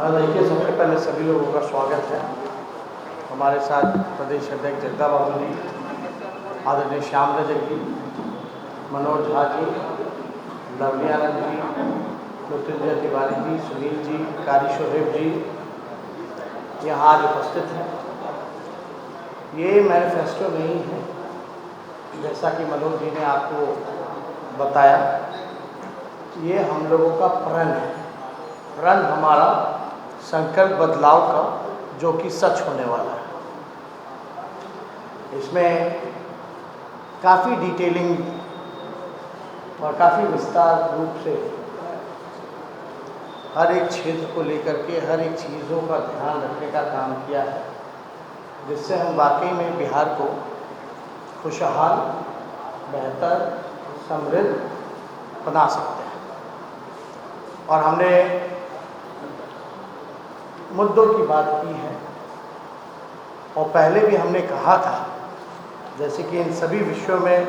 देखिए, सबसे पहले सभी लोगों का स्वागत है। हमारे साथ प्रदेश अध्यक्ष जगदा बाबू जी, आदरणीय श्याम रजक जी, मनोज झा जी, लवली आनंद जी, मृत्युंजय तिवारी जी, सुनील जी, कारी शोहेब जी यहाँ आज उपस्थित हैं। ये मैनिफेस्टो नहीं है, जैसा कि मनोज जी ने आपको बताया, ये हम लोगों का प्रण है। प्रण हमारा संकल्प बदलाव का, जो कि सच होने वाला है। इसमें काफ़ी डिटेलिंग और काफ़ी विस्तार रूप से हर एक क्षेत्र को लेकर के हर एक चीज़ों का ध्यान रखने का काम किया है, जिससे हम वाकई में बिहार को खुशहाल, बेहतर, समृद्ध बना सकते हैं। और हमने मुद्दों की बात की है और पहले भी हमने कहा था, जैसे कि इन सभी विषयों में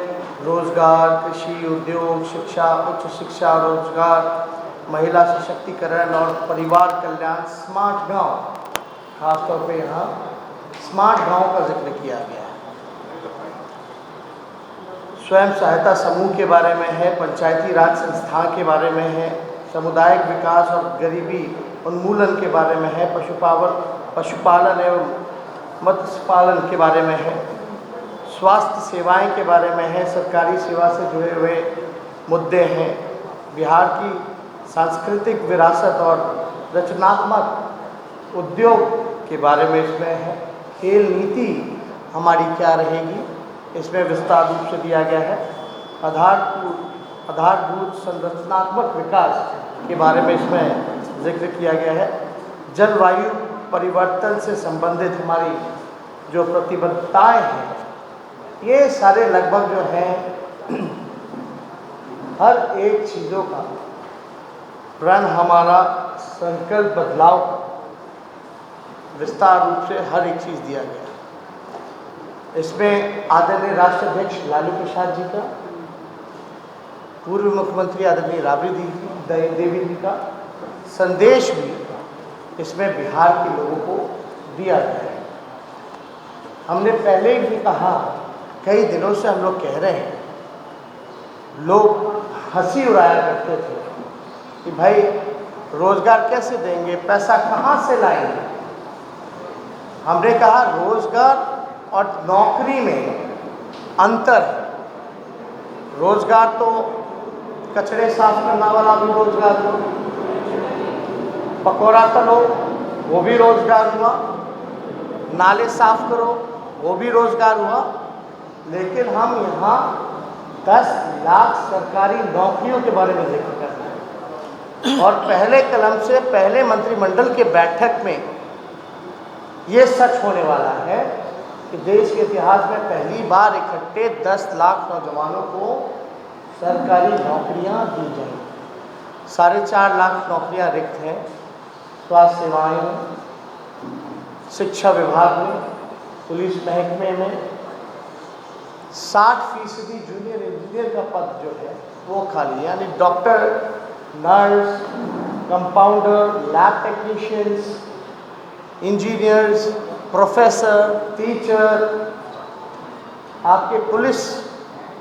रोजगार, कृषि, उद्योग, शिक्षा, उच्च शिक्षा, रोजगार, महिला सशक्तिकरण और परिवार कल्याण, स्मार्ट गांव, खासतौर पे यहाँ स्मार्ट गांव का जिक्र किया गया है। स्वयं सहायता समूह के बारे में है, पंचायती राज संस्था के बारे में है, सामुदायिक विकास और गरीबी उन्मूलन के बारे में है, पशुपालन एवं मत्स्य पालन के बारे में है, स्वास्थ्य सेवाएं के बारे में है, सरकारी सेवा से जुड़े हुए मुद्दे हैं, बिहार की सांस्कृतिक विरासत और रचनात्मक उद्योग के बारे में इसमें है, खेल नीति हमारी क्या रहेगी इसमें विस्तार रूप से दिया गया है, आधारभूत संरचनात्मक विकास के बारे में इसमें जिक्र किया गया है, जलवायु परिवर्तन से संबंधित हमारी जो प्रतिबद्धताएं हैं, ये सारे लगभग जो हैं हर एक चीज़ों का प्रण हमारा संकल्प बदलाव का विस्तार रूप से हर एक चीज़ दिया गया। इसमें आदरणीय राष्ट्राध्यक्ष लालू प्रसाद जी का, पूर्व मुख्यमंत्री आदरणीय राबड़ी देवी जी का संदेश भी इसमें बिहार के लोगों को दिया गया है। हमने पहले भी कहा, कई दिनों से हम लोग कह रहे हैं, लोग हंसी उड़ाया करते थे कि भाई रोजगार कैसे देंगे, पैसा कहाँ से लाएंगे। हमने कहा रोजगार और नौकरी में अंतर है। रोजगार तो कचरे साफ करने वाला भी रोजगार हो, पकौड़ा तलो वो भी रोजगार हुआ, नाले साफ करो वो भी रोजगार हुआ। लेकिन हम यहाँ 10 लाख सरकारी नौकरियों के बारे में जिक्र कर रहे हैं और पहले कलम से पहले मंत्रिमंडल के बैठक में ये सच होने वाला है कि देश के इतिहास में पहली बार इकट्ठे 10 लाख नौजवानों को सरकारी नौकरियां दी जाएंगी। 4.5 लाख नौकरियां रिक्त हैं स्वास्थ्य सेवाएं में, शिक्षा विभाग में, पुलिस महकमे में। 60% जूनियर इंजीनियर का पद जो है वो खाली है, यानी doctor, nurse, compounder, lab technicians, engineers, professor, teacher, आपके पुलिस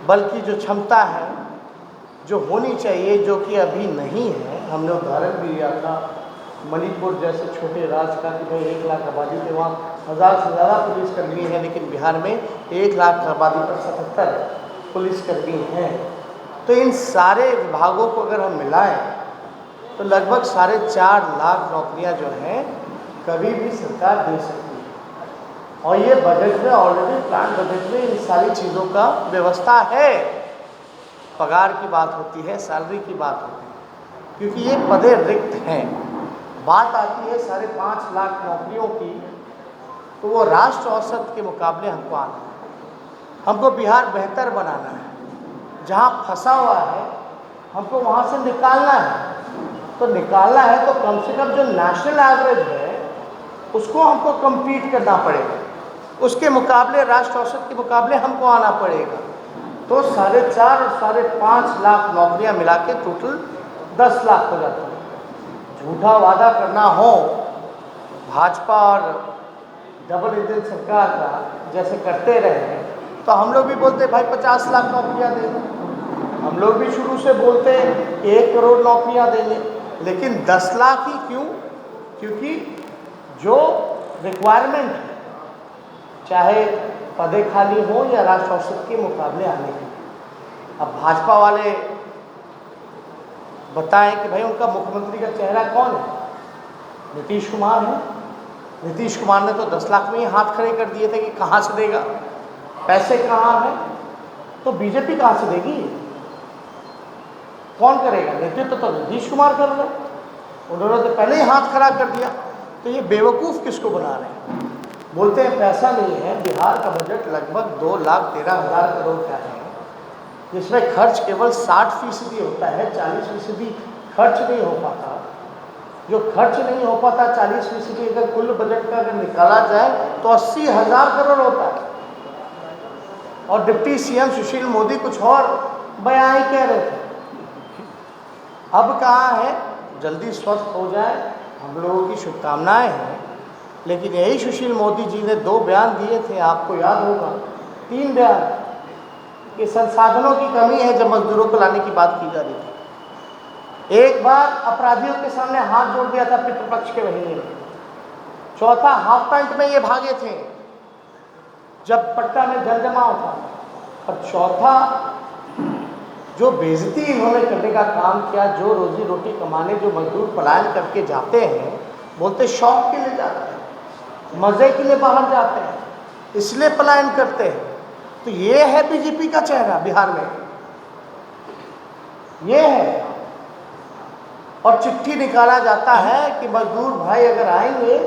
बल की जो क्षमता है, जो होनी चाहिए, जो कि अभी नहीं है। हमने उदाहरण भी लिया था मणिपुर जैसे छोटे राज्य का कि भाई 1 लाख आबादी के वहाँ 1000 से ज़्यादा पुलिसकर्मी हैं, लेकिन बिहार में 1 लाख आबादी पर 77 पुलिसकर्मी हैं। तो इन सारे विभागों को अगर हम मिलाएं तो लगभग 4.5 लाख नौकरियां जो हैं कभी भी सरकार दे सकती है। और ये बजट में ऑलरेडी प्लान बजट में इन सारी चीज़ों का व्यवस्था है। पगार की बात होती है, सैलरी की बात होती है, क्योंकि ये पदे रिक्त हैं। बात आती है 5.5 लाख नौकरियों की, तो वो राष्ट्र औसत के मुकाबले हमको आना है। हमको बिहार बेहतर बनाना है। जहाँ फंसा हुआ है हमको वहाँ से निकालना है। तो निकालना है तो कम से कम जो नेशनल एवरेज है उसको हमको कम्पीट करना पड़ेगा, उसके मुकाबले राष्ट्र औसत के मुकाबले हमको आना पड़ेगा। तो 4.5 और 5.5 लाख नौकरियां मिला के टोटल 10 लाख हो जाता है। झूठा वादा करना हो भाजपा और डबल इंजन सरकार का जैसे करते रहे तो हम लोग भी बोलते भाई 50 लाख नौकरियां देंगे, हम लोग भी शुरू से बोलते 1 करोड़ नौकरियां देंगे, लेकिन 10 लाख ही क्यों? क्योंकि जो रिक्वायरमेंट है, चाहे पदे खाली हो या राष्ट्र औसत के मुकाबले आने की। अब भाजपा वाले बताएं कि भाई उनका मुख्यमंत्री का चेहरा कौन है? नीतीश कुमार है। नीतीश कुमार ने तो 10 लाख में ही हाथ खड़े कर दिए थे कि कहाँ से देगा, पैसे कहाँ हैं, तो बीजेपी कहाँ से देगी? कौन करेगा? नेतृत्व तो नीतीश कुमार कर रहे, उन्होंने तो पहले ही हाथ खड़ा कर दिया। तो ये बेवकूफ़ किसको बना रहे हैं? बोलते हैं पैसा नहीं है। बिहार का बजट लगभग 2,13,000 करोड़ का है, जिसमें खर्च केवल 60% होता है, 40% खर्च नहीं हो पाता। जो खर्च नहीं हो पाता 40% अगर कुल बजट का अगर निकाला जाए तो 80,000 करोड़ होता है। और डिप्टी सीएम सुशील मोदी कुछ और बयान ही कह रहे थे। अब कहाँ है? जल्दी स्वस्थ हो जाए, हम लोगों की शुभकामनाएं हैं। लेकिन यही सुशील मोदी जी ने 2 बयान दिए थे, आपको याद होगा, 3 बयान, कि संसाधनों की कमी है जब मजदूरों को लाने की बात की जा रही थी। एक बार अपराधियों के सामने हाथ जोड़ दिया था पितृपक्ष के महीने में। चौथा, हाफ पैंट में ये भागे थे जब पटना में जल जमाव था। और चौथा, जो बेइज्जती इन्होंने करने का काम किया, जो रोजी रोटी कमाने जो मजदूर पलायन करके जाते हैं, बोलते शौक के लिए जाते हैं, मज़े के लिए बाहर जाते हैं, इसलिए पलायन करते हैं। तो ये है बीजेपी का चेहरा बिहार में, ये है। और चिट्ठी निकाला जाता है कि मजदूर भाई अगर आएंगे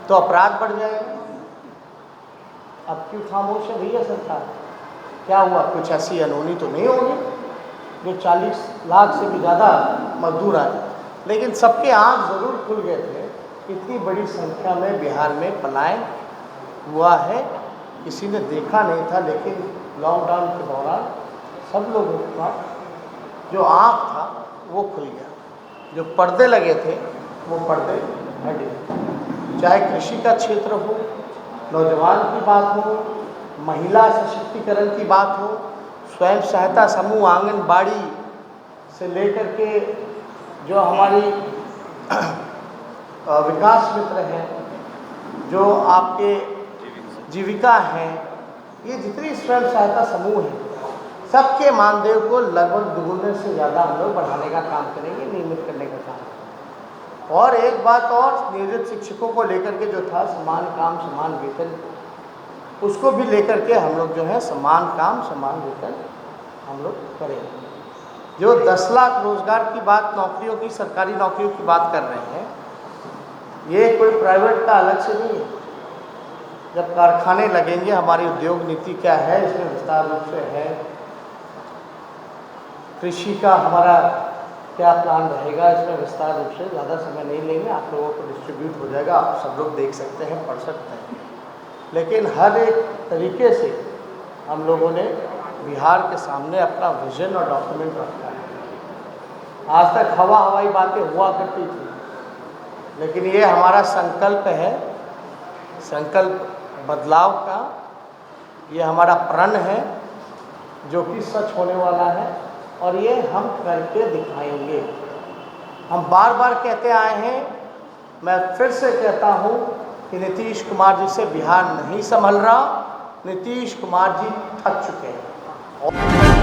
तो अपराध बढ़ जाएगा। अब क्यों खामोश है भैया सरकार? क्या हुआ? कुछ ऐसी अनहोनी तो नहीं होगी जो 40 लाख से भी ज़्यादा मजदूर आए? लेकिन सबके आँख ज़रूर खुल गए थे, इतनी बड़ी संख्या में बिहार में पलायन हुआ है, किसी ने देखा नहीं था। लेकिन लॉकडाउन के दौरान सब लोगों का जो आँख था वो खुल गया, जो पर्दे लगे थे वो पर्दे हट गए। चाहे कृषि का क्षेत्र हो, नौजवान की बात हो, महिला सशक्तिकरण की बात हो, स्वयं सहायता समूह, आंगनबाड़ी से लेकर के जो हमारी विकास मित्र हैं, जो आपके जीविका हैं, ये जितनी स्वयं सहायता समूह हैं, सबके मानदेय को लगभग दुगुने से ज़्यादा हम लोग बढ़ाने का काम करेंगे, नियमित करने का काम। और एक बात और, नियोजित शिक्षकों को लेकर के जो था समान काम समान वेतन, उसको भी लेकर के हम लोग जो है समान काम समान वेतन हम लोग करेंगे। जो 10 लाख रोजगार की बात, नौकरियों की, सरकारी नौकरियों की बात कर रहे हैं, ये कोई प्राइवेट का अलग से नहीं है। जब कारखाने लगेंगे, हमारी उद्योग नीति क्या है इसमें विस्तार रूप से है, कृषि का हमारा क्या प्लान रहेगा इसमें विस्तार रूप से, ज़्यादा समय नहीं लेंगे, आप लोगों को डिस्ट्रीब्यूट हो जाएगा, आप सब लोग देख सकते हैं, पढ़ सकते हैं। लेकिन हर एक तरीके से हम लोगों ने बिहार के सामने अपना विजन और डॉक्यूमेंट रखा है। आज तक हवाई बातें हुआ करती थी, लेकिन ये हमारा संकल्प है, संकल्प बदलाव का, ये हमारा प्रण है जो कि सच होने वाला है, और ये हम करके दिखाएंगे। हम बार बार कहते आए हैं, मैं फिर से कहता हूँ कि नीतीश कुमार जी से बिहार नहीं संभल रहा, नीतीश कुमार जी थक चुके हैं।